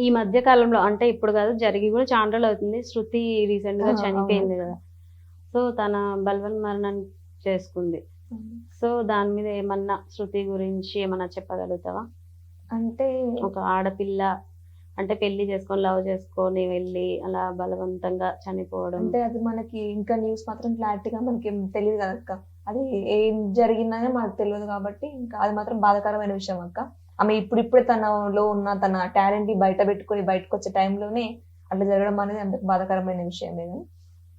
ఈ మధ్య కాలంలో అంటే ఇప్పుడు కాదు, జరిగి కూడా చాలా రోజులు అవుతుంది. శృతి రీసెంట్ గా చనిపోయింది అవును. కదా. సో తన బలవన్ మరణం చేసుకుంది. సో దాని మీద ఏమన్నా శృతి గురించి ఏమన్నా చెప్పగలుగుతావా? అంటే ఒక ఆడపిల్ల అంటే పెళ్లి చేసుకొని లవ్ చేసుకొని వెళ్ళి అలా బలవంతంగా చనిపోవడం. అంటే అది మనకి ఇంకా న్యూస్ మాత్రం క్లారిటీగా మనకి తెలియదు కదా అక్క. అది ఏం జరిగిందనే మనకు తెలియదు కాబట్టి ఇంకా అది మాత్రం బాధాకరమైన విషయం అక్క. ఆమె ఇప్పుడిప్పుడే తనలో ఉన్న తన టాలెంట్ ని బయట పెట్టుకొని బయటకు వచ్చే టైంలోనే అట్లా జరగడం అనేది అంత బాధాకరమైన విషయం లేదు.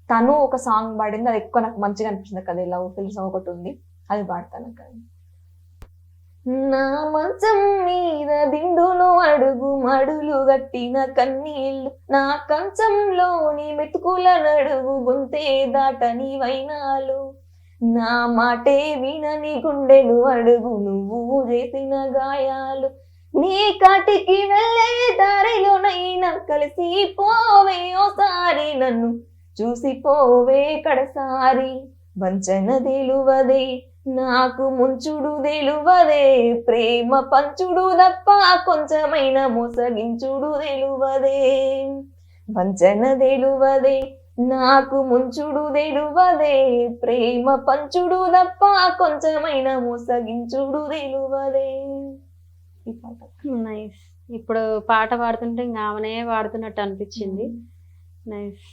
తను ఒక సాంగ్ పాడింది, అది ఎక్కువ నాకు మంచిగా అనిపించింది అక్క. అది లవ్ ఫిల్ సాంగ్ ఒకటి ఉంది, అది పాడతాను అక్క. నా మంచం మీద దిండును అడుగు మడులు గట్టిన కన్నీళ్ళు, నా కంచంలోని మెతుకుల నడుగు గొంతే దాటని వైనాలు, నా మాటే వినని గుండెలు అడుగు నువ్వు చేసిన గాయాలు, నీ కాటికి వెళ్ళే దారిలోనైనా కలిసి పోవే ఓసారి, నన్ను చూసిపోవే కడసారి, వంచన తెలువదే నాకు ముంచుడు తెలువదే, ప్రేమ పంచుడు తప్ప కొంచెమైన మోసగించుడు తెలువదే, వంచన తెలువదే నాకు ముంచుడు తెలువదే, ప్రేమ పంచుడు తప్ప కొంచెమైన మోసగించుడు తెలువదే. ఈ పాట నైస్. ఇప్పుడు పాట పాడుతుంటే ఇంకా ఆమెనే పాడుతున్నట్టు అనిపించింది. నైస్.